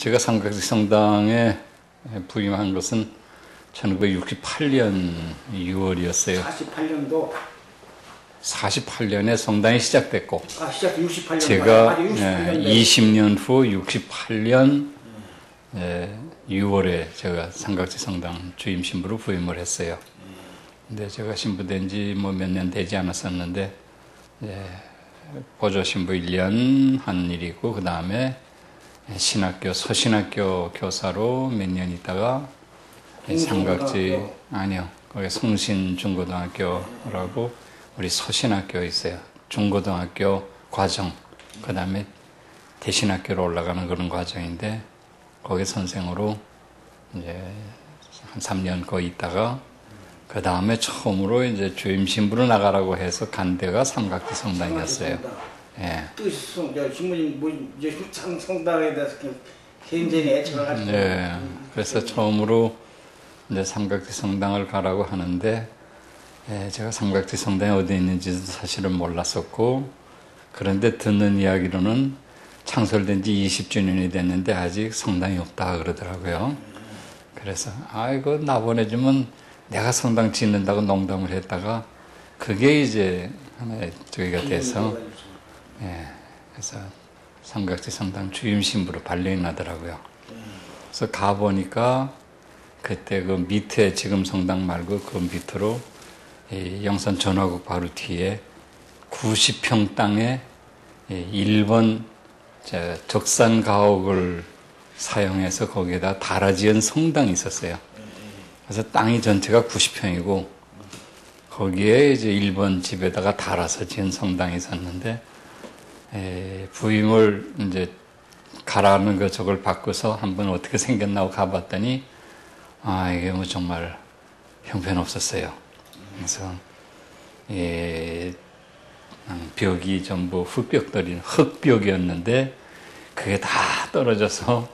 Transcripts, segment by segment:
제가 삼각지 성당에 부임한 것은 1968년 6월이었어요. 48년도? 48년에 성당이 시작됐고, 시작 68년. 제가 20년 후 68년 6월에 제가 삼각지 성당 주임 신부로 부임을 했어요. 근데 제가 신부된 지 뭐 몇 년 되지 않았었는데, 보조 신부 1년 한 일이고, 그 다음에 신학교, 서신학교 교사로 몇 년 있다가 삼각지, 아니요, 거기 성신중고등학교라고 우리 서신학교 있어요. 중고등학교 과정, 그 다음에 대신학교로 올라가는 그런 과정인데, 거기 선생으로 이제 한 3년 거기 있다가, 그 다음에 처음으로 이제 주임 신부로 나가라고 해서 간 데가 삼각지 성당이었어요. 예. 또 신부님 뭐 이제 성당에 대해서 굉장히 애착을 하시죠. 네. 그래서 처음으로 이제 삼각지 성당을 가라고 하는데, 제가 삼각지 성당이 어디 있는지도 사실은 몰랐었고, 그런데 듣는 이야기로는 창설된 지 20주년이 됐는데 아직 성당이 없다 그러더라고요. 그래서 이거 나 보내주면 내가 성당 짓는다고 농담을 했다가 그게 이제 하나의 저기가 돼서, 그래서 삼각지 성당 주임 신부로 발령이 나더라고요. 그래서 가보니까 그때 그 밑에 지금 성당 말고 그 밑으로 영산 전화국 바로 뒤에 90평 땅에 일본 적산 가옥을 사용해서 거기에다 달아지은 성당이 있었어요. 그래서 땅이 전체가 90평이고 거기에 이제 일본 집에다가 달아서 지은 성당이 있었는데, 부임을 이제 가라는 거 저걸 바꿔서 한번 어떻게 생겼나 가봤더니 이게 뭐 정말 형편없었어요. 그래서 벽이 전부 흙벽이었는데 그게 다 떨어져서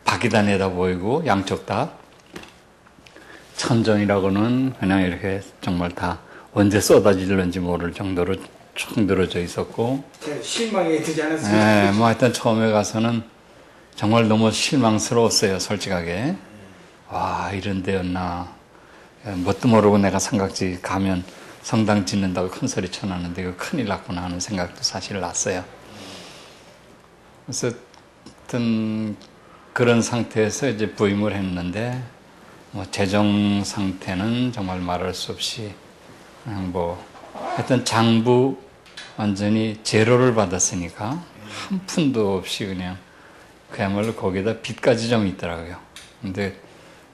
밖이 다 내다 보이고 양쪽 다 천정이라고는 그냥 이렇게 정말 다 언제 쏟아질는지 모를 정도로 쭉 늘어져 있었고, 실망이 되지 않았어요? 네, 뭐 하여튼 처음에 가서는 정말 너무 실망스러웠어요, 솔직하게. 와, 이런 데였나. 뭣도 모르고 내가 삼각지 가면 성당 짓는다고 큰 소리 쳐놨는데 이거 큰일 났구나 하는 생각도 사실 났어요. 그래서 하여튼 그런 상태에서 이제 부임을 했는데, 뭐 재정 상태는 정말 말할 수 없이 그냥 하여튼 장부 완전히 제로를 받았으니까 한 푼도 없이 그야말로 거기에다 빚까지 좀 있더라고요. 근데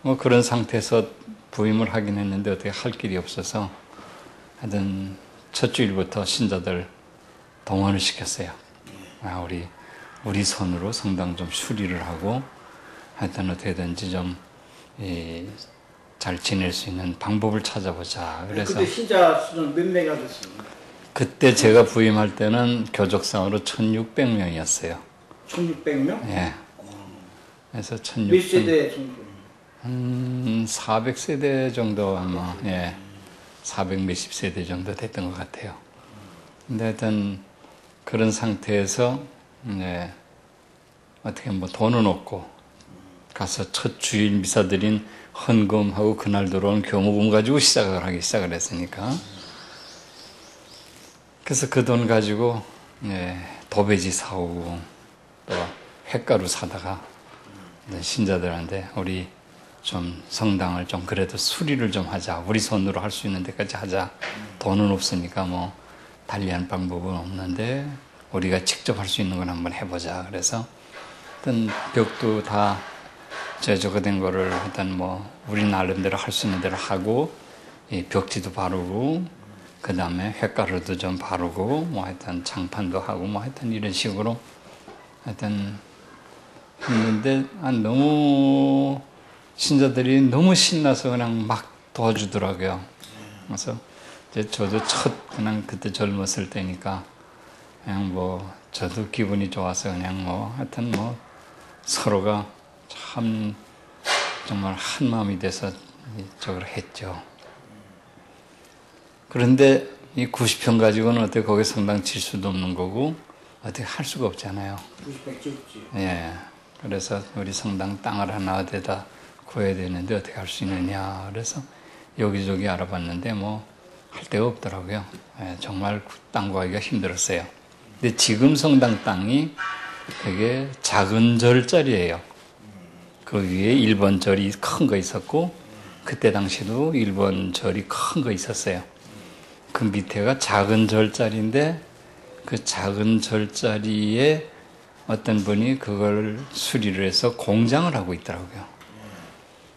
뭐 그런 상태에서 부임을 하긴 했는데 어떻게 할 길이 없어서 하여튼 첫 주일부터 신자들 동원을 시켰어요. 우리 손으로 성당 좀 수리를 하고 하여튼 어떻게든지 좀 잘 지낼 수 있는 방법을 찾아보자. 그래서 그때 신자 수는 몇 명이나 됐습니까? 그때 제가 부임할 때는 교족상으로 1600명이었어요. 1600명? 예. 그래서 1600명. 몇 세대? 400세대 정도 아마, 400 몇십 세대 정도 됐던 것 같아요. 근데 하여튼 그런 상태에서, 어떻게 뭐 돈은 없고, 가서 첫 주일 미사 드린 헌금하고 그날 들어온 교무금 가지고 시작을 했으니까. 그래서 그 돈 가지고, 도배지 사오고, 또 횟가루 사다가, 신자들한테 우리 좀 성당을 좀 그래도 수리를 좀 하자. 우리 손으로 할 수 있는 데까지 하자. 돈은 없으니까 뭐 달리한 방법은 없는데 우리가 직접 할 수 있는 건 한번 해보자. 그래서 어떤 벽도 다 제조가 된 거를 일단 뭐 우리 나름대로 할 수 있는 대로 하고, 이 벽지도 바르고, 그 다음에 횟가루도 좀 바르고, 뭐 하여튼 장판도 하고, 뭐 하여튼 이런 식으로 하여튼 했는데, 너무 신자들이 너무 신나서 그냥 막 도와주더라고요. 그래서 이제 저도 그냥 그때 젊었을 때니까 그냥 뭐 저도 기분이 좋아서 그냥 뭐 하여튼 뭐 서로가 참 정말 한 마음이 돼서 저걸 했죠. 그런데 이 90평 가지고는 어떻게 거기 성당 칠 수도 없는 거고 어떻게 할 수가 없잖아요. 90평 찍지. 예. 그래서 우리 성당 땅을 하나 어디다 구해야 되는데 어떻게 할 수 있느냐. 그래서 여기저기 알아봤는데 뭐 할 데가 없더라고요. 예, 정말 땅 구하기가 힘들었어요. 근데 지금 성당 땅이 되게 작은 절짜리예요. 그 위에 1번 절이 큰 거 있었고 그때 당시도 1번 절이 큰 거 있었어요. 그 밑에가 작은 절짜리인데 그 작은 절짜리에 어떤 분이 그걸 수리를 해서 공장을 하고 있더라고요.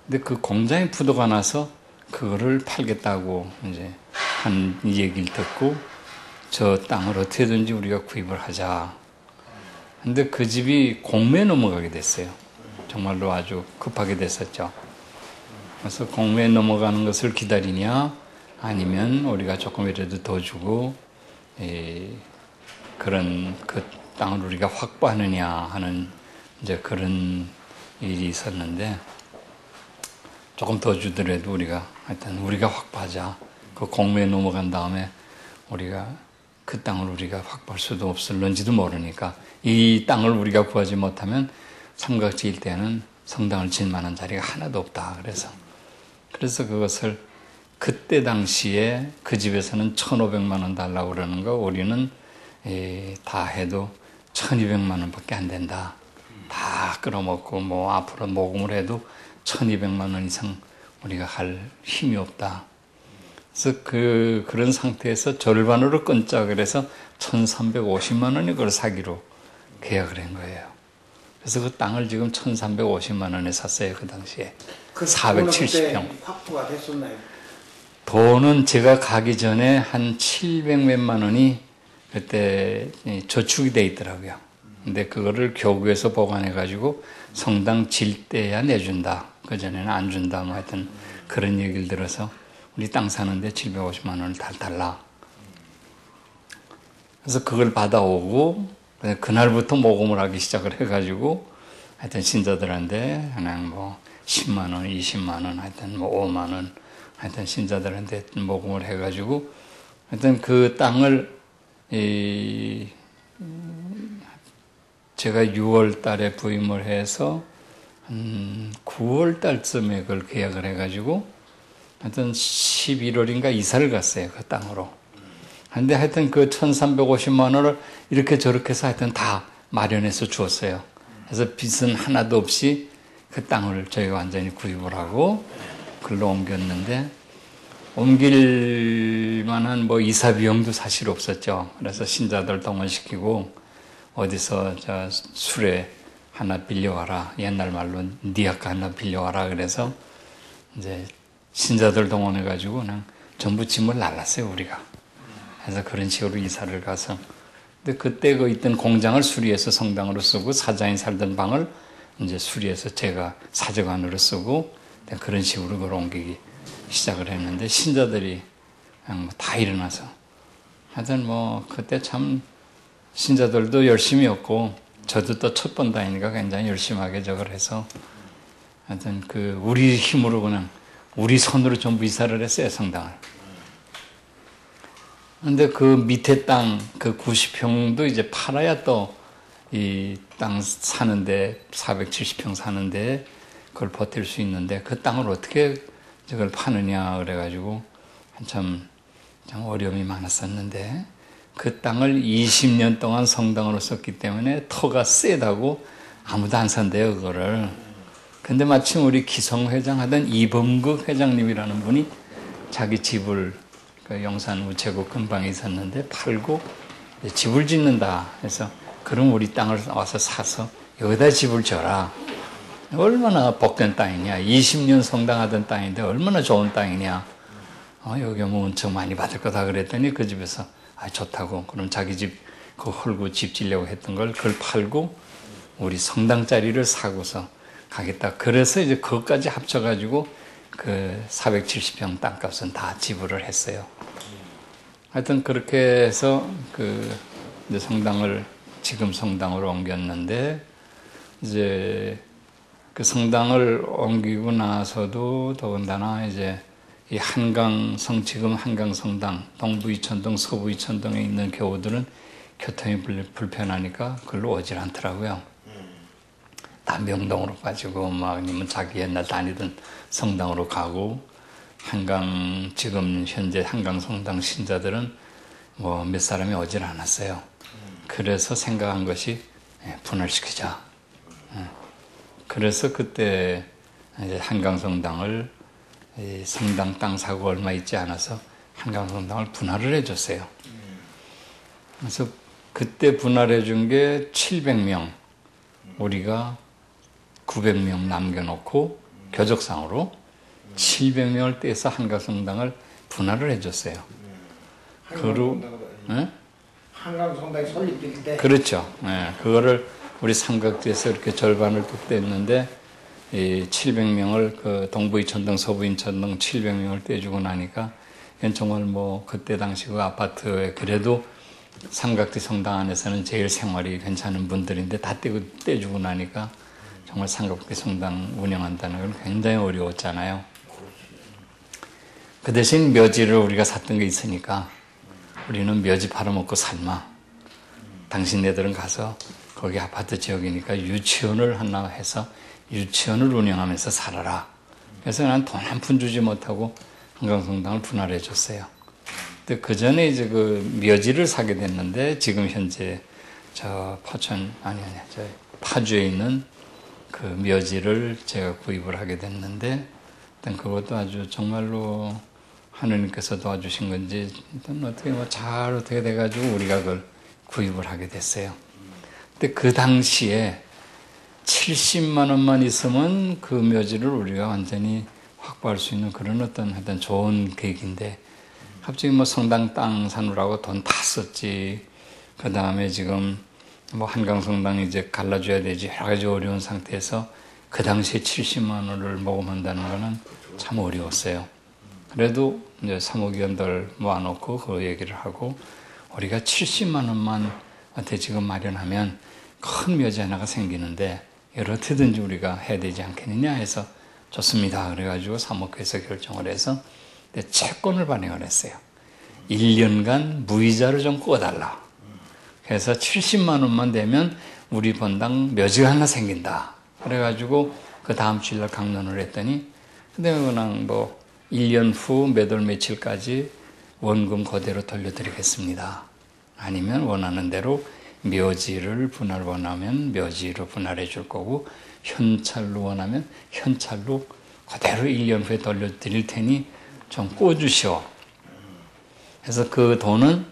근데 그 공장에 부도가 나서 그거를 팔겠다고 이제 한 얘기를 듣고 저 땅을 어떻게든지 우리가 구입을 하자. 근데 그 집이 공매에 넘어가게 됐어요. 정말로 아주 급하게 됐었죠. 그래서 공매에 넘어가는 것을 기다리냐 아니면 우리가 조금이라도 더 주고 그런 그 땅을 우리가 확보하느냐 하는 이제 그런 일이 있었는데 조금 더 주더라도 우리가 하여튼 우리가 확보하자. 그 공매에 넘어간 다음에 우리가 그 땅을 우리가 확보할 수도 없을런지도 모르니까 이 땅을 우리가 구하지 못하면 삼각지 일대에는 성당을 질 만한 자리가 하나도 없다. 그래서 그것을 그때 당시에 그 집에서는 1,500만 원 달라고 그러는 거 우리는 다 해도 1,200만 원밖에 안 된다. 다 끌어먹고 뭐 앞으로 모금을 해도 1,200만 원 이상 우리가 할 힘이 없다. 그래서 그런 상태에서 절반으로 끊자 그래서 1,350만 원이 그걸 사기로 계약을 한 거예요. 그래서 그 땅을 지금 1,350만 원에 샀어요. 그 당시에. 그 470평. 확보가 됐었나요? 돈은 제가 가기 전에 한 700몇만 원이 그때 저축이 돼 있더라고요. 근데 그거를 교구에서 보관해가지고 성당 질 때야 내준다. 그전에는 안 준다. 뭐 하여튼 그런 얘기를 들어서 우리 땅 사는데 750만 원을 달라. 그래서 그걸 받아오고 그날부터 모금을 하기 시작을 해가지고 하여튼 신자들한테 그냥 뭐 10만 원, 20만 원, 하여튼 뭐 5만 원 하여튼 신자들한테 모금을 해가지고 하여튼 그 땅을 제가 6월 달에 부임을 해서 한 9월 달쯤에 그걸 계약을 해가지고 하여튼 11월인가 이사를 갔어요. 그 땅으로. 근데 하여튼 그 1,350만 원을 이렇게 저렇게 해서 하여튼 다 마련해서 주었어요. 그래서 빚은 하나도 없이 그 땅을 저희가 완전히 구입을 하고 글로 옮겼는데 옮길 만한 뭐 이사 비용도 사실 없었죠. 그래서 신자들 동원시키고 어디서 저 수레 하나 빌려와라. 옛날 말로 니아카 하나 빌려와라. 그래서 이제 신자들 동원해가지고 그냥 전부 짐을 날랐어요, 우리가. 그래서 그런 식으로 이사를 가서. 근데 그때 그 있던 공장을 수리해서 성당으로 쓰고 사장이 살던 방을 이제 수리해서 제가 사저관으로 쓰고 그런 식으로 그걸 옮기기 시작을 했는데 신자들이 그냥 다 일어나서 하여튼 뭐 그때 참 신자들도 열심히였고 저도 또 첫 번 다니니까 굉장히 열심하게 저걸 해서 하여튼 그 우리 힘으로 그냥 우리 손으로 전부 이사를 했어요, 성당을. 근데 그 밑에 땅, 그 90평도 이제 팔아야 또 이 땅 사는데, 470평 사는데 그걸 버틸 수 있는데 그 땅을 어떻게 저걸 파느냐 그래가지고 한참 참 어려움이 많았었는데 그 땅을 20년 동안 성당으로 썼기 때문에 터가 세다고 아무도 안 산대요, 그거를. 근데 마침 우리 기성회장 하던 이범국 회장님이라는 분이 자기 집을 그 용산 우체국 근방에 있었는데 팔고 집을 짓는다 해서 그럼 우리 땅을 와서 사서 여기다 집을 져라. 얼마나 복된 땅이냐. 20년 성당하던 땅인데 얼마나 좋은 땅이냐. 여기 오면 엄청 많이 받을 거다 그랬더니 그 집에서 좋다고. 그럼 자기 집 그 헐고 집 지려고 했던 걸 그걸 팔고 우리 성당짜리를 사고서 가겠다. 그래서 이제 그것까지 합쳐가지고 그 470평 땅값은 다 지불을 했어요. 하여튼 그렇게 해서 그 이제 성당을 지금 성당으로 옮겼는데 이제 그 성당을 옮기고 나서도 더군다나 이제 이 한강성, 지금 한강성당, 동부 이천동, 서부 이천동에 있는 교우들은 교통이 불편하니까 그걸로 오질 않더라고요. 다 다 명동으로 빠지고 막 아니면 자기 옛날 다니던 성당으로 가고 한강 지금 현재 한강 성당 신자들은 뭐 몇 사람이 오질 않았어요. 그래서 생각한 것이 분할시키자. 그래서 그때 이제 한강 성당을 성당 땅 사고 얼마 있지 않아서 한강 성당을 분할을 해줬어요. 그래서 그때 분할해 준 게 700명, 우리가 900명 남겨놓고 교적상으로 700명을 떼서 한강성당을 분할을 해줬어요. 한강성당이 설립될 때. 그렇죠. 예, 그거를 우리 삼각지에서 이렇게 절반을 뚝 뗐는데 이 700명을 그 동부이천동, 서부이천동 700명을 떼주고 나니까 이건 정말 뭐 그때 당시 그 아파트에 그래도 삼각지 성당 안에서는 제일 생활이 괜찮은 분들인데 다 떼주고 나니까 정말 삼각지 성당 운영한다는 건 굉장히 어려웠잖아요. 그 대신 묘지를 우리가 샀던 게 있으니까 우리는 묘지 팔아먹고 살마. 당신네들은 가서 거기 아파트 지역이니까 유치원을 하나 해서 유치원을 운영하면서 살아라. 그래서 난 돈 한 푼 주지 못하고 한강성당을 분할해 줬어요. 근데 그 전에 이제 그 묘지를 사게 됐는데 지금 현재 저 파주에 있는 그 묘지를 제가 구입을 하게 됐는데 일단 그것도 아주 정말로 하느님께서 도와주신 건지 일단 어떻게 어떻게 돼가지고 우리가 그걸 구입을 하게 됐어요. 근데 그 당시에 70만 원만 있으면 그 묘지를 우리가 완전히 확보할 수 있는 그런 어떤 좋은 계획인데 갑자기 뭐 성당 땅 사느라고 돈 다 썼지. 그 다음에 지금 뭐 한강성당 이제 갈라줘야 되지. 여러 가지 어려운 상태에서 그 당시에 70만 원을 모금한다는 거는 참 어려웠어요. 그래도 이제 사모기원들 모아놓고 그 얘기를 하고 우리가 70만 원만 한테 지금 마련하면 큰 묘지 하나가 생기는데 이걸 어떻게든지 우리가 해야 되지 않겠느냐 해서 좋습니다. 그래가지고 사모교에서 결정을 해서 채권을 발행을 했어요. 1년간 무이자를 좀 꿔달라. 그래서 70만 원만 되면 우리 본당 묘지가 하나 생긴다. 그래가지고 그 다음 주일날 강론을 했더니 근데 그냥 뭐 1년 후 몇 월 며칠까지 원금 그대로 돌려드리겠습니다. 아니면 원하는 대로 묘지를 분할 원하면 묘지로 분할해 줄 거고 현찰로 원하면 현찰로 그대로 1년 후에 돌려드릴 테니 좀 꿔주시오. 그래서 그 돈은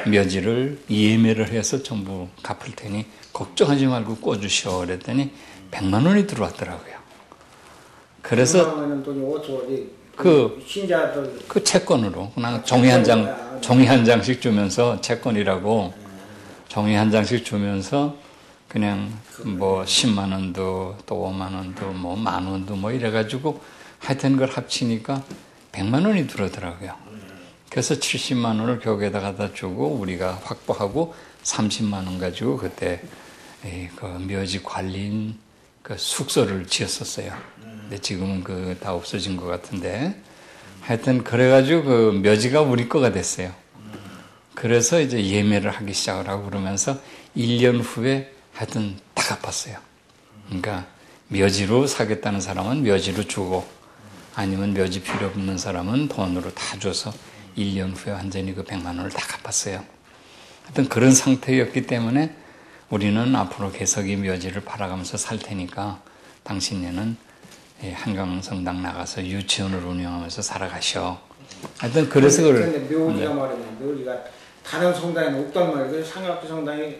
묘지를 예매를 해서 전부 갚을 테니 걱정하지 말고 꿔주시오. 그랬더니 100만 원이 들어왔더라고요. 그래서 그 채권으로 그냥 종이 한 장씩 주면서 채권이라고 종이 한 장씩 주면서 그냥 뭐 10만 원도 또 5만 원도 뭐 만 원도 뭐 이래가지고 하여튼 그걸 합치니까 100만 원이 들어오더라고요. 그래서 70만 원을 교육에다 갖다 주고 우리가 확보하고 30만 원 가지고 그때 그 묘지 관리인 그 숙소를 지었었어요. 근데 지금은 그 다 없어진 것 같은데 하여튼 그래가지고 그 묘지가 우리 거가 됐어요. 그래서 이제 예매를 하기 시작을 하고 그러면서 1년 후에 하여튼 다 갚았어요. 그러니까 묘지로 사겠다는 사람은 묘지로 주고 아니면 묘지 필요 없는 사람은 돈으로 다 줘서 1년 후에 완전히 그 100만 원을 다 갚았어요. 하여튼 그런 상태였기 때문에 우리는 앞으로 계속 이 묘지를 팔아가면서 살 테니까 당신네는 한강성당 나가서 유치원을 운영하면서 살아가셔. 하여튼 그래서 그런데 묘지가 말이면 묘지가 다른 성당에는 없단 말이에요. 삼각지 성당이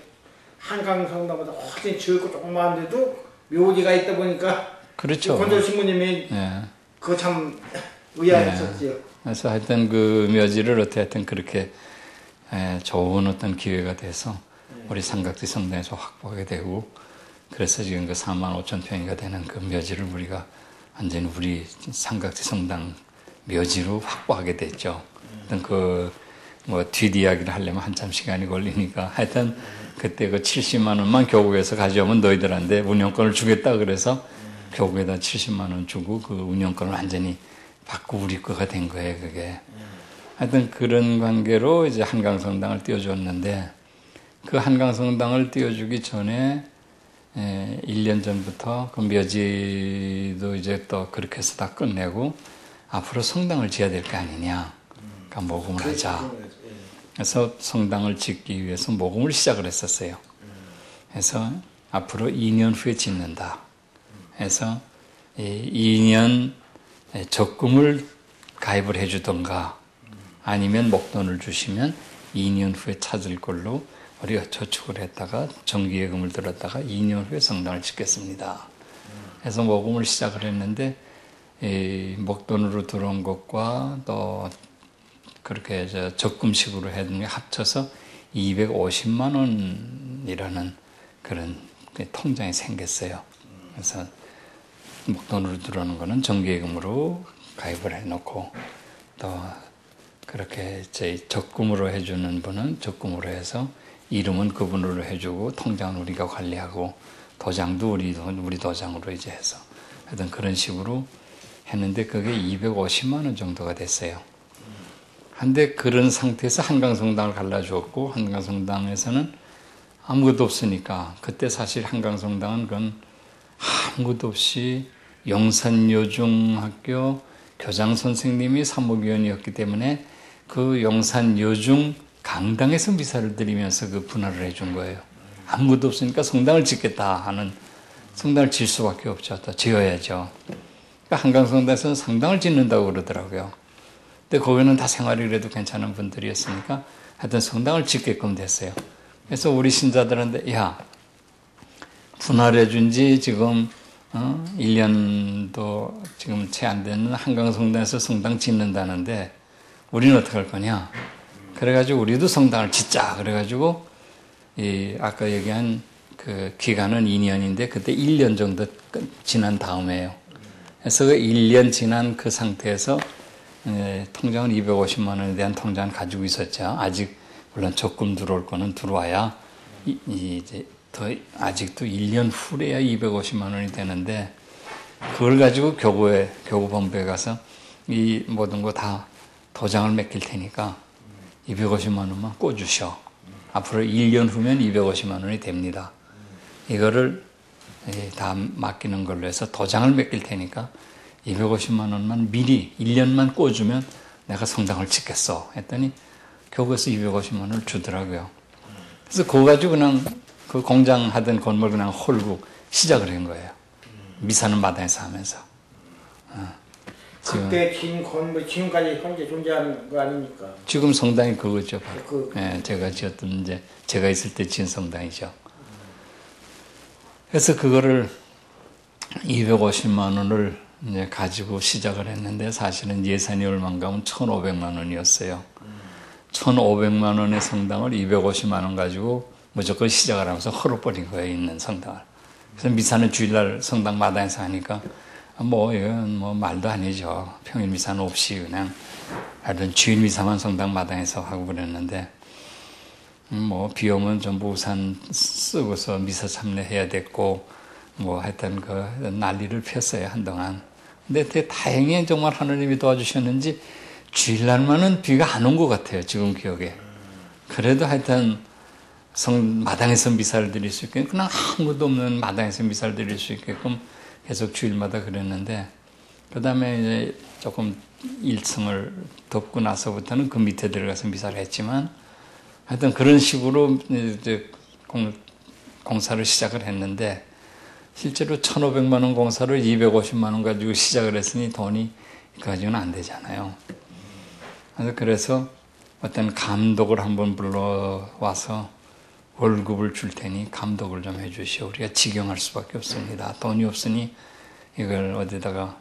한강성당보다 훨씬 적고 조그마한데도 묘지가 있다 보니까 그렇죠. 권조 신부님이 그거 참 의아했었지요. 그래서 하여튼 그 묘지를 어떻게 하여튼 그렇게 좋은 어떤 기회가 돼서 우리 삼각지 성당에서 확보하게 되고 그래서 지금 그 4만 5천 평이가 되는 그 묘지를 우리가 완전히 우리 삼각지 성당 묘지로 확보하게 됐죠. 그 뭐 뒷이야기를 하려면 한참 시간이 걸리니까 하여튼 그때 그 70만 원만 교국에서 가져오면 너희들한테 운영권을 주겠다 그래서 교국에다 70만 원 주고 그 운영권을 완전히 받고 우리 거가 된 거예요, 그게. 하여튼 그런 관계로 이제 한강성당을 띄워줬는데 그 한강성당을 띄워주기 전에 1년 전부터 그 묘지도 이제 또 그렇게 해서 다 끝내고 앞으로 성당을 지어야 될 거 아니냐. 그러니까 모금을 하자. 그래서 성당을 짓기 위해서 모금을 시작을 했었어요. 그래서 앞으로 2년 후에 짓는다. 그래서 2년 적금을 가입을 해주던가 아니면 목돈을 주시면 2년 후에 찾을 걸로 우리가 저축을 했다가 정기예금을 들었다가 2년 후에 성당을 짓겠습니다. 그래서 모금을 시작을 했는데 목돈으로 들어온 것과 또 그렇게 적금식으로 해둔 게 합쳐서 250만 원이라는 그런 통장이 생겼어요. 그래서 목돈으로 들어오는 거는 정기예금으로 가입을 해놓고 또 그렇게 적금으로 해주는 분은 적금으로 해서 이름은 그분으로 해주고 통장은 우리가 관리하고 도장도 우리 도장으로 이제 해서 하여튼 그런 식으로 했는데 그게 250만 원 정도가 됐어요. 한데 그런 상태에서 한강성당을 갈라주었고 한강성당에서는 아무것도 없으니까 그때 사실 한강성당은 그건 아무것도 없이 용산여중학교 교장 선생님이 사목위원이었기 때문에 그 용산여중 강당에서 미사를 드리면서 그 분할을 해준 거예요. 아무것도 없으니까 성당을 짓겠다 하는 성당을 질 수밖에 없죠. 또 지어야죠. 그러니까 한강성당에서는 성당을 짓는다고 그러더라고요. 근데 거기는 다 생활이 그래도 괜찮은 분들이었으니까 하여튼 성당을 짓게끔 됐어요. 그래서 우리 신자들한테 야 분할해 준 지 지금 1년도 지금 채 안 되는 한강성당에서 성당 짓는다는데 우리는 어떻게 할 거냐? 그래가지고 우리도 성당을 짓자. 그래가지고 아까 얘기한 그 기간은 2년인데 그때 1년 정도 지난 다음에요. 그래서 그 1년 지난 그 상태에서 통장은 250만 원에 대한 통장을 가지고 있었죠. 아직 물론 적금 들어올 거는 들어와야 이제 더 아직도 1년 후래야 250만 원이 되는데 그걸 가지고 교구본부에 가서 이 모든 거 다 도장을 맡길 테니까 250만 원만 꿔주셔. 앞으로 1년 후면 250만 원이 됩니다. 이거를 다 맡기는 걸로 해서 도장을 맡길 테니까 250만 원만 미리 1년만 꿔주면 내가 성당을 짓겠어. 했더니 교구에서 250만 원을 주더라고요. 그래서 그거 가지고 그냥 그 공장 하던 건물 그냥 홀고 시작을 한 거예요. 미사는 마당에서 하면서. 그때 진 건물 지금까지 현재 존재하는 거 아닙니까? 지금 성당이 그거죠. 그 제가 지었던 이제 제가 있을 때 지은 성당이죠. 그래서 그거를 250만 원을 이제 가지고 시작을 했는데 사실은 예산이 얼마인가 하면 1,500만 원이었어요. 1,500만 원의 성당을 250만 원 가지고 무조건 시작을 하면서 헐어버린 거예요, 있는 성당을. 그래서 미사는 주일날 성당 마당에서 하니까 이건 말도 아니죠. 평일 미사는 없이 그냥 하여튼 주일 미사만 성당 마당에서 하고 그랬는데 비 오면 전부 우산 쓰고서 미사 참여해야 됐고 하여튼 그 난리를 폈어요, 한동안. 근데 되게 다행히 정말 하나님이 도와주셨는지 주일날만은 비가 안 온 것 같아요, 지금 기억에. 그래도 하여튼 마당에서 미사를 드릴 수 있게끔 그냥 아무도 없는 마당에서 미사를 드릴 수 있게끔 계속 주일마다 그랬는데 그 다음에 이제 조금 1층을 덮고 나서부터는 그 밑에 들어가서 미사를 했지만 하여튼 그런 식으로 이제 공사를 시작을 했는데 실제로 1,500만 원 공사를 250만 원 가지고 시작을 했으니 돈이 그 가지고는 안 되잖아요. 그래서 어떤 감독을 한번 불러와서 월급을 줄 테니 감독을 좀 해주시오. 우리가 직영할 수밖에 없습니다. 돈이 없으니 이걸 어디다가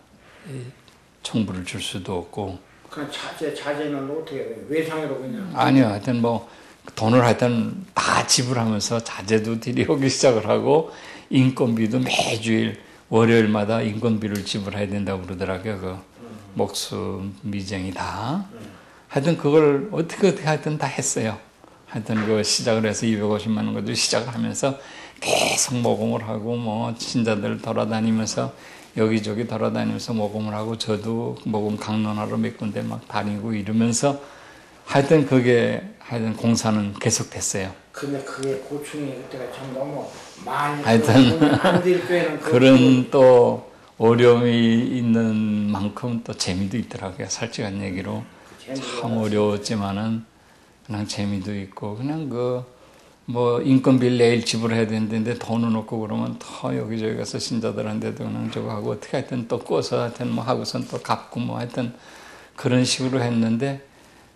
총부를 줄 수도 없고. 그럼 자재는 어떻게 해요? 외상으로 그냥? 아니요. 하여튼 돈을 하여튼 다 지불하면서 자재도 들여오기 시작을 하고 인건비도 매주일 월요일마다 인건비를 지불해야 된다고 그러더라고요. 그 목수 미쟁이 다. 하여튼 그걸 어떻게 하여튼 다 했어요. 하여튼 그 시작을 해서 250만 원 가지고 시작을 하면서 계속 모금을 하고 신자들 돌아다니면서 여기저기 돌아다니면서 모금을 하고 저도 모금 강론하러 몇 군데 막 다니고 이러면서 하여튼 하여튼 공사는 계속됐어요. 근데 그게 고충이 그때가 참 너무 많이 하여튼 안될 때는 그런 또 어려움이 있는 만큼 또 재미도 있더라고요. 솔직한 얘기로 참 어려웠지만은 그냥 재미도 있고 그냥 뭐 인건비를 내일 지불해야 되는데 돈은 없고 그러면 더 여기저기 가서 신자들한테도 그냥 저거 하고 어떻게 하여튼 또 꿔서 하여튼 뭐 하고선 또 갚고 뭐 하여튼 그런 식으로 했는데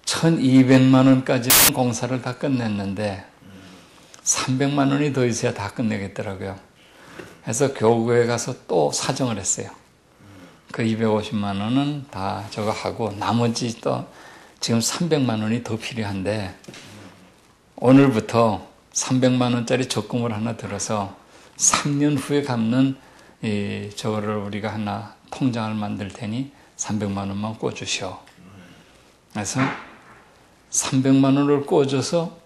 1,200만 원까지 공사를 다 끝냈는데 300만 원이 더 있어야 다 끝내겠더라고요. 그래서 교구에 가서 또 사정을 했어요. 그 250만 원은 다 저거 하고 나머지 또 지금 300만 원이 더 필요한데 오늘부터 300만 원짜리 적금을 하나 들어서 3년 후에 갚는 저거를 우리가 하나 통장을 만들 테니 300만 원만 꿔주시오. 그래서 300만 원을 꿔줘서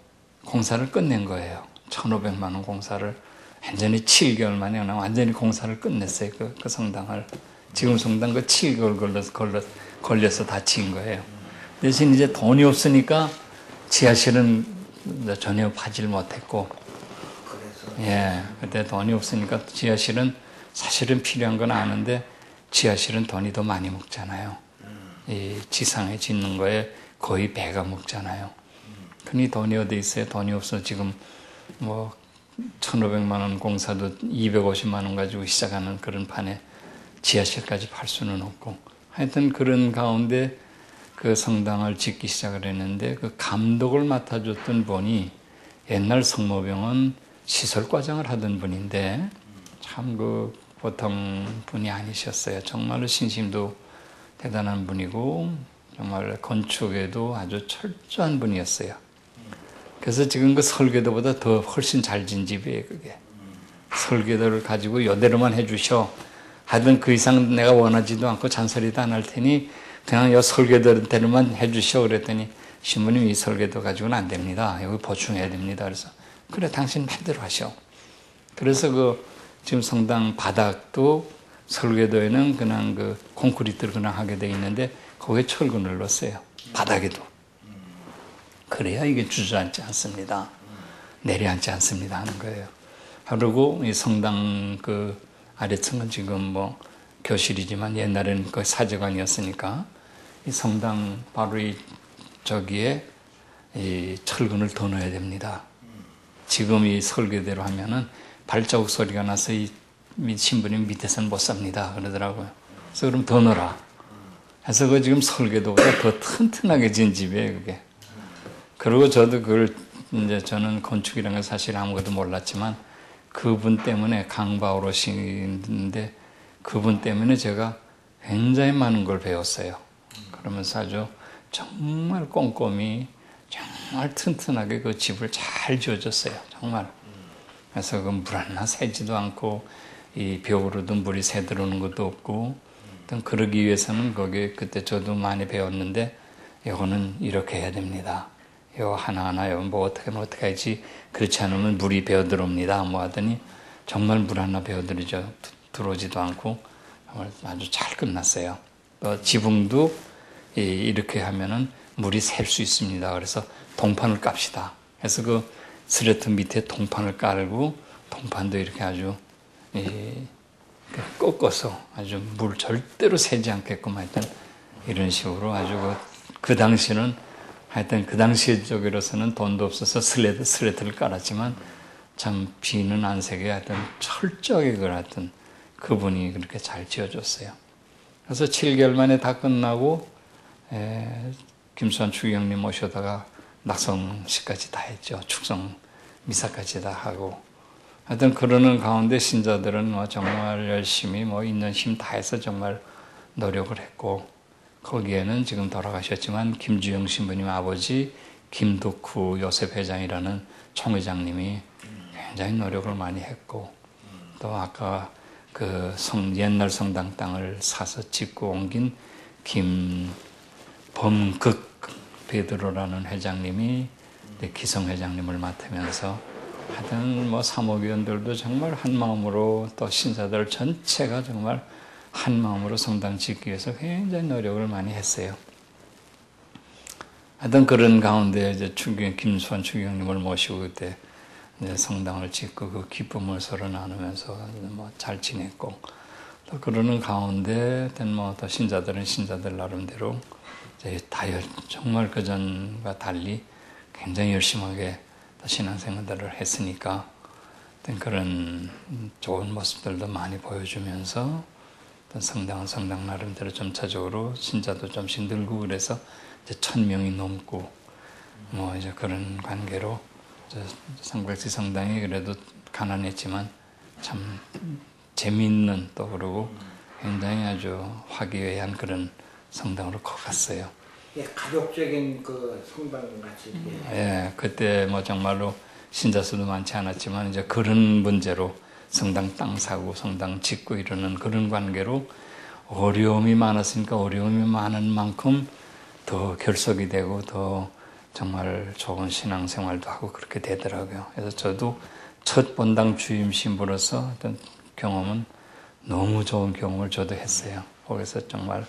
공사를 끝낸 거예요. 1,500만 원 공사를 완전히 7개월 만에 그냥 완전히 공사를 끝냈어요. 그 성당을. 지금 성당 그 7개월 걸려서 다 지은 거예요. 대신 이제 돈이 없으니까 지하실은 전혀 파질 못했고, 예, 그때 돈이 없으니까 지하실은 사실은 필요한 건 아는데 지하실은 돈이 더 많이 먹잖아요. 이 지상에 짓는 거에 거의 배가 먹잖아요. 그니 돈이 어디 있어요? 돈이 없어. 지금 뭐 1,500만 원 공사도 250만 원 가지고 시작하는 그런 판에 지하실까지 팔 수는 없고 하여튼 그런 가운데 그 성당을 짓기 시작을 했는데 그 감독을 맡아줬던 분이 옛날 성모병원 시설과장을 하던 분인데 참 그 보통 분이 아니셨어요. 정말로 신심도 대단한 분이고 정말 건축에도 아주 철저한 분이었어요. 그래서 지금 그 설계도보다 더 훨씬 잘 진 집이에요, 그게. 설계도를 가지고 이대로만 해주셔. 하여튼 그 이상 내가 원하지도 않고 잔소리도 안 할 테니 그냥 이 설계도대로만 해주셔. 그랬더니 신부님 이 설계도 가지고는 안 됩니다. 여기 보충해야 됩니다. 그래서 그래 당신 마음대로 하셔. 그래서 지금 성당 바닥도 설계도에는 그냥 그 콘크리트를 그냥 하게 돼 있는데 거기에 철근을 넣었어요. 바닥에도. 그래야 이게 주저앉지 않습니다. 내려앉지 않습니다 하는 거예요. 그리고 이 성당 그 아래층은 지금 뭐 교실이지만 옛날에는 그 사제관이었으니까 이 성당 바로 저기에 이 철근을 더 넣어야 됩니다. 지금 이 설계대로 하면은 발자국 소리가 나서 이 신부님 밑에서는 못 삽니다 그러더라고요. 그래서 그럼 더 넣어라. 그래서 그 지금 설계도보다 더 튼튼하게 진 집이에요 그게. 그리고 저도 이제 저는 건축이라는 걸 사실 아무것도 몰랐지만 그분 때문에 강바오로시인데 그분 때문에 제가 굉장히 많은 걸 배웠어요. 그러면서 아주 정말 꼼꼼히 정말 튼튼하게 그 집을 잘 지어줬어요. 정말. 그래서 그 물 하나 새지도 않고 이 벽으로도 물이 새 들어오는 것도 없고 그러기 위해서는 거기 그때 저도 많이 배웠는데 이거는 이렇게 해야 됩니다. 요 하나하나 뭐 어떻게 하지 그렇지 않으면 물이 배어 들어옵니다. 뭐 하더니 정말 물 하나 배어 들어오지도 않고 정말 아주 잘 끝났어요. 또 지붕도 이렇게 하면은 물이 셀 수 있습니다. 그래서 동판을 깝시다. 그래서 그 스레트 밑에 동판을 깔고 동판도 이렇게 아주 꺾어서 아주 물 절대로 새지 않게끔 하여튼 이런 식으로 아주 그 당시는 하여튼 그 당시 쪽으로서는 돈도 없어서 스레트를 깔았지만 참 비는 안 새게 하여튼 철저하게 하여튼 그분이 그렇게 잘 지어줬어요. 그래서 7개월 만에 다 끝나고 김수환 추기경님 모셔다가 낙성식까지 다 했죠. 축성 미사까지 다 하고 하여튼 그러는 가운데 신자들은 뭐 정말 열심히 뭐 있는 힘 다해서 정말 노력을 했고 거기에는 지금 돌아가셨지만 김주영 신부님 아버지 김덕후 요셉 회장이라는 총회장님이 굉장히 노력을 많이 했고 또 아까 그 옛날 성당 땅을 사서 짓고 옮긴 김범극 베드로라는 회장님이 기성 회장님을 맡으면서 하여튼 뭐 사목위원들도 정말 한 마음으로 또 신사들 전체가 정말 한 마음으로 성당 짓기 위해서 굉장히 노력을 많이 했어요. 하여튼 그런 가운데 이제 김수환 추기경님을 모시고 그때 이제 성당을 짓고 그 기쁨을 서로 나누면서 뭐 잘 지냈고 또 그러는 가운데 뭐또 신자들은 신자들 나름대로 이제 정말 그 전과 달리 굉장히 열심하게 신앙생활들을 했으니까 그런 좋은 모습들도 많이 보여주면서 성당은 성당 나름대로 점차적으로 신자도 좀씩 늘고 그래서 이제 1000명이 넘고 뭐 이제 그런 관계로 삼각지 성당이 그래도 가난했지만 참 재미있는 또 그러고 굉장히 아주 화기애애한 그런 성당으로 커갔어요. 예, 가족적인 그 성당 같이. 예, 그때 뭐 정말로 신자 수도 많지 않았지만 이제 그런 문제로 성당 땅 사고 성당 짓고 이러는 그런 관계로 어려움이 많았으니까 어려움이 많은 만큼 더 결속이 되고 더 정말 좋은 신앙생활도 하고 그렇게 되더라고요. 그래서 저도 첫 본당 주임 신부로서 어떤 경험은 너무 좋은 경험을 저도 했어요. 거기서 정말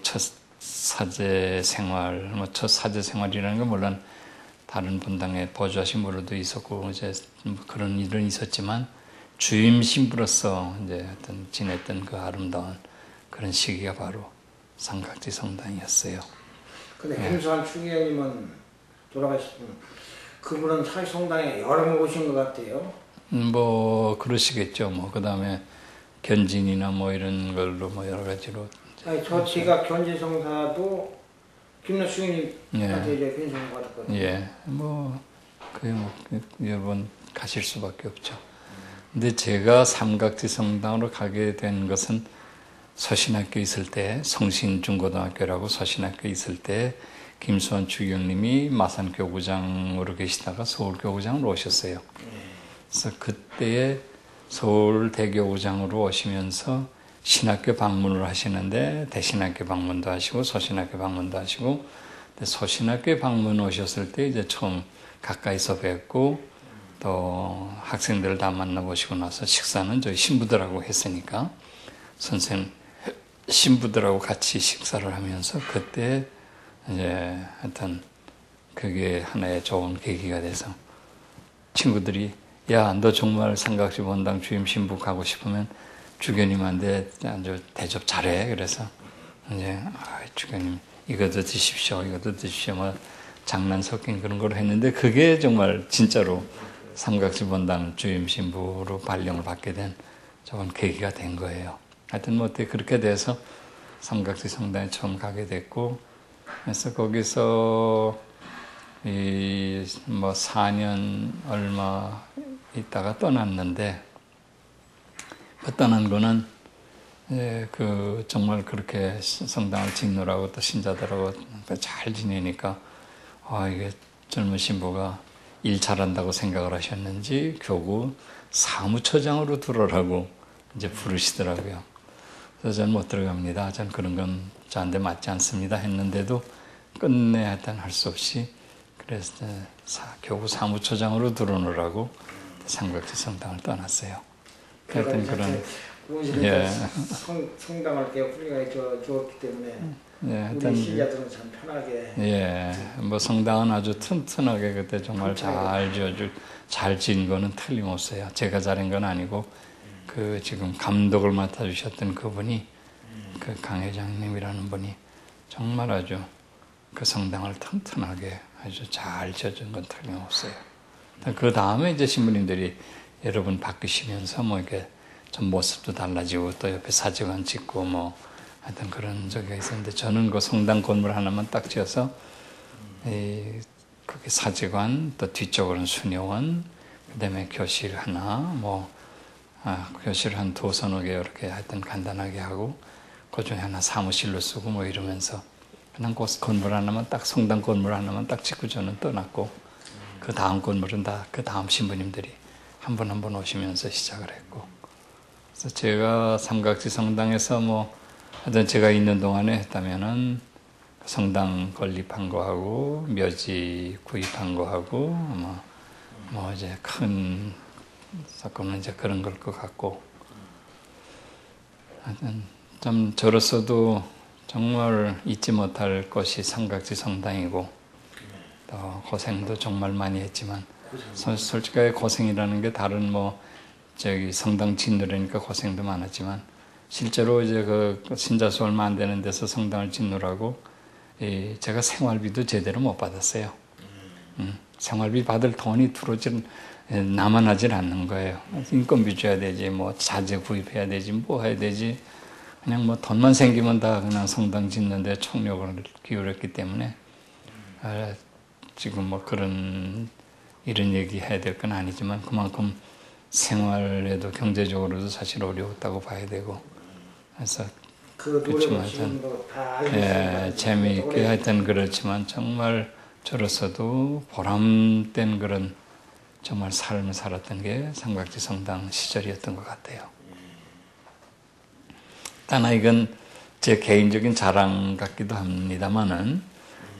첫 사제 생활, 첫 사제 생활이라는 건 물론 다른 본당에 보좌 신부로도 있었고 이제 그런 일은 있었지만 주임 신부로서 이제 어떤 지냈던 그 아름다운 그런 시기가 바로 삼각지 성당이었어요. 근데 김수환 추기경님은 돌아가셨던 그분은 사실 성당에 여러 번 오신 것 같아요. 뭐 그러시겠죠. 뭐 그다음에 견진이나 뭐 이런 걸로 뭐 여러 가지로. 아니 제가 견지성사도 김노 추기경님한테 이제 견지성 받았거든요. 예, 뭐 그게 뭐 여러 번 가실 수밖에 없죠. 근데 제가 삼각지 성당으로 가게 된 것은 서신학교 있을 때 성신중고등학교라고 서신학교 있을 때 김수환 추기경님이 마산 교구장으로 계시다가 서울 교구장으로 오셨어요. 그래서 그때에 서울 대교구장으로 오시면서 신학교 방문을 하시는데 대신학교 방문도 하시고 서신학교 방문도 하시고 서신학교 방문 오셨을 때 이제 처음 가까이서 뵙고 또 학생들 다 만나보시고 나서 식사는 저희 신부들하고 했으니까 선생님 신부들하고 같이 식사를 하면서 그때 이제 하여튼 그게 하나의 좋은 계기가 돼서 친구들이 야, 너 정말 삼각지 본당 주임 신부 가고 싶으면 주교님한테 아주 대접 잘해. 그래서 이제 주교님 이것도 드십시오. 이것도 드십시오. 뭐 장난 섞인 그런 걸 했는데 그게 정말 진짜로 삼각지 본당 주임 신부로 발령을 받게 된 좋은 계기가 된 거예요. 하여튼 뭐 어떻게 그렇게 돼서 삼각지 성당에 처음 가게 됐고 그래서 거기서 뭐 4년 얼마 있다가 떠났는데 그 떠난 거는 그 정말 그렇게 성당을 짓느라고 또 신자들하고 잘 지내니까 이게 젊은 신부가 일 잘한다고 생각을 하셨는지 교구 사무처장으로 들어라고 이제 부르시더라고요. 그래서 저는 못 들어갑니다. 저는 그런 건 저한테 맞지 않습니다. 했는데도 끝내 하여튼 할 수 없이 그래서 교구 사무처장으로 들어오느라고 삼각지 성당을 떠났어요. 하여튼 그런 성당을 훌륭하게 주었기 때문에 우리 신자들은 참 편하게 뭐 성당은 아주 튼튼하게 그때 정말 잘 지은 거는 틀림없어요. 제가 잘한 건 아니고 그 지금 감독을 맡아주셨던 그분이 그 강 회장님이라는 분이 정말 아주 그 성당을 튼튼하게 아주 잘 지어준 건 틀림없어요. 그 다음에 이제 신부님들이 여러 분 바뀌시면서 뭐 이렇게 좀 모습도 달라지고 또 옆에 사직원 짓고 뭐 하여튼 그런 적이 있었는데 저는 그 성당 건물 하나만 딱 지어서 거기 사직원 또 뒤쪽으로는 수녀원 그다음에 교실 하나 뭐 교실 한 서너 개 이렇게 하여튼 간단하게 하고 그 중에 하나 사무실로 쓰고 뭐 이러면서 그냥 그 건물 하나만 딱 성당 건물 하나만 딱 짓고 저는 떠났고 그 다음 건물은 다 그 다음 신부님들이 한 분 한 분 오시면서 시작을 했고 그래서 제가 삼각지 성당에서 뭐 하여튼 제가 있는 동안에 했다면은 성당 건립한 거 하고 묘지 구입한 거 하고 뭐 이제 큰 사건은 이제 그런 걸 것 같고 하여튼 좀 저로서도 정말 잊지 못할 것이 삼각지 성당이고 또 고생도 정말 많이 했지만 솔직하게 고생이라는 게 다른 뭐 저기 성당 짓누르니까 고생도 많았지만 실제로 이제 그 신자수 얼마 안 되는 데서 성당을 짓누라고 제가 생활비도 제대로 못 받았어요. 생활비 받을 돈이 남아나질 않는 거예요. 인건비 줘야 되지, 뭐 자재 구입해야 되지, 뭐 해야 되지. 그냥 뭐 돈만 생기면 다 그냥 성당 짓는데 총력을 기울였기 때문에 지금 뭐 이런 얘기 해야 될 건 아니지만 그만큼 생활에도 경제적으로도 사실 어려웠다고 봐야 되고 그래서 그 노력을 지금도 다 알고 있습니다. 재미있게 하여튼 그렇지만 정말 저로서도 보람된 그런 정말 삶을 살았던 게 삼각지 성당 시절이었던 것 같아요. 다나 이건 제 개인적인 자랑 같기도 합니다만은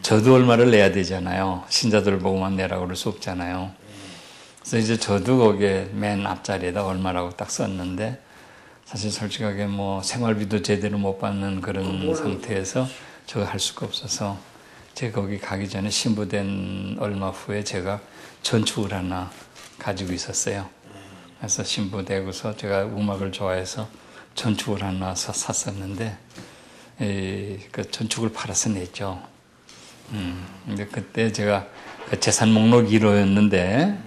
저도 얼마를 내야 되잖아요. 신자들 보고만 내라고 그럴 수 없잖아요. 그래서 이제 저도 거기에 맨 앞자리에다 얼마라고 딱 썼는데 사실 솔직하게 뭐 생활비도 제대로 못 받는 그런 상태에서 저거 할 수가 없어서 제가 거기 가기 전에 신부된 얼마 후에 제가 전축을 하나 가지고 있었어요. 그래서 신부되고서 제가 음악을 좋아해서 전축을 하나 샀었는데 그 전축을 팔아서 냈죠. 근데 그때 제가 그 재산 목록 1호였는데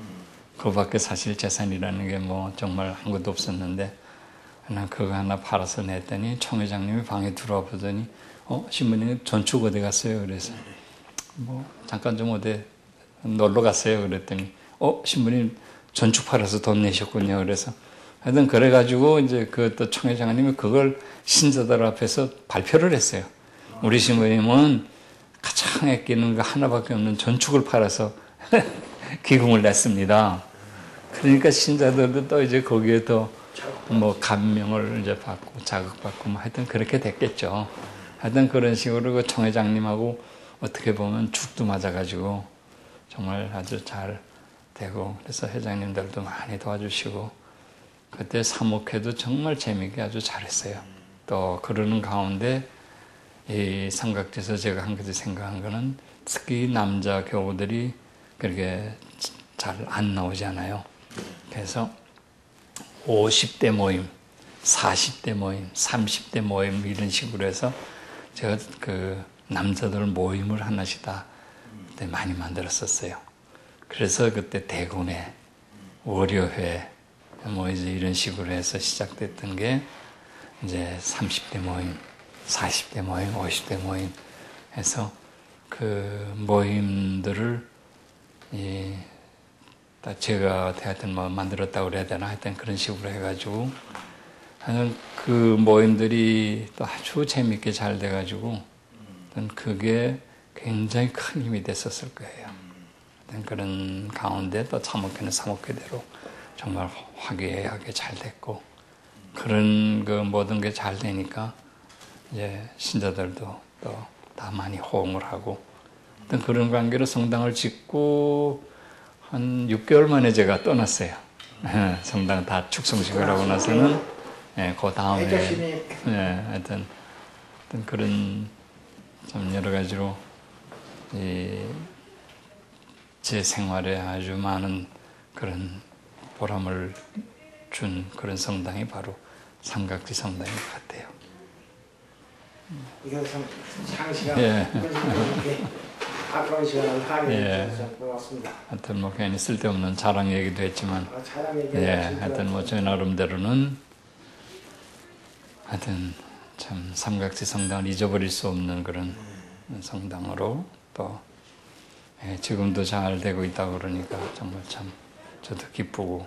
그거밖에 사실 재산이라는 게 뭐 정말 한 것도 없었는데 그냥 그거 하나 팔아서 냈더니 총회장님이 방에 들어와 보더니 신부님 전축 어디 갔어요? 그래서 뭐 잠깐 좀 어디 놀러 갔어요. 그랬더니 신부님 전축 팔아서 돈 내셨군요. 그래서 하여튼 그래가지고 이제 그 또 총회장님이 그걸 신자들 앞에서 발표를 했어요. 우리 신부님은 가장 아끼는 거 하나밖에 없는 전축을 팔아서 기금을 냈습니다. 그러니까 신자들도 또 이제 거기에 또 뭐 감명을 이제 받고 자극받고 뭐 하여튼 그렇게 됐겠죠. 하여튼 그런 식으로 그 총회장님하고 어떻게 보면 죽도 맞아가지고 정말 아주 잘 되고 그래서 회장님들도 많이 도와주시고 그때 사목회도 정말 재미있게 아주 잘했어요. 또 그러는 가운데 이 삼각지에서 제가 한 가지 생각한 거는 특히 남자 교우들이 그렇게 잘 안 나오잖아요. 그래서 50대 모임, 40대 모임, 30대 모임 이런 식으로 해서 제가 그 남자들 모임을 하나씩 다 그때 많이 만들었었어요. 그래서 그때 대군회, 월요회 뭐 이제 이런 식으로 해서 시작됐던 게 이제 30대 모임, 40대 모임, 50대 모임 해서 그 모임들을 제가 하여튼 뭐 만들었다고 그래야 되나 하여튼 그런 식으로 해가지고 하여튼 그 모임들이 또 아주 재밌게 잘 돼가지고 그게 굉장히 큰 힘이 됐었을 거예요. 그런 가운데 또 사목회는 사목회대로 정말 화기애애하게 잘 됐고 그런 그 모든 게 잘 되니까 이제 신자들도 또 다 많이 호응을 하고 어떤 그런 관계로 성당을 짓고 한 6개월 만에 제가 떠났어요. 성당 다 축성식을 하고 나서는 그 다음에 하여튼 그런 좀 여러 가지로 제 생활에 아주 많은 그런 보람을 준 그런 성당이 바로 삼각지 성당인 것 같아요. 이거 참 장시간 아까운 시간을 할애해 주셔서 고맙습니다. 하여튼 뭐 괜히 쓸데없는 자랑 얘기도 했지만 자랑 얘기 하여튼 뭐 저 나름대로는 하여튼 참 삼각지 성당을 잊어버릴 수 없는 그런 성당으로 또 지금도 잘 되고 있다고 그러니까 정말 참 저도 기쁘고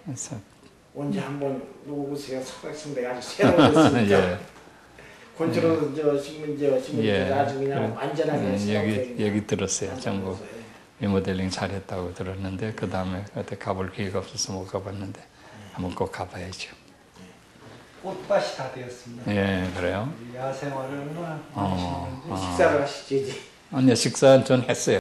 그래서 언제 한번 오세요. 석박성대가 아주 새로웠습니다. 곤주로 신문제 아주 그냥 완전하게 얘기 들었어요. 전부 리모델링 잘했다고 들었는데 그 다음에 그때 가볼 기회가 없어서 못 가봤는데 한번 꼭 가봐야죠. 꽃밭이 다 되었습니다. 예, 그래요? 야생화를 얼마나 많이 심는지 식사를 하시지. 아니요, 식사는 전 했어요.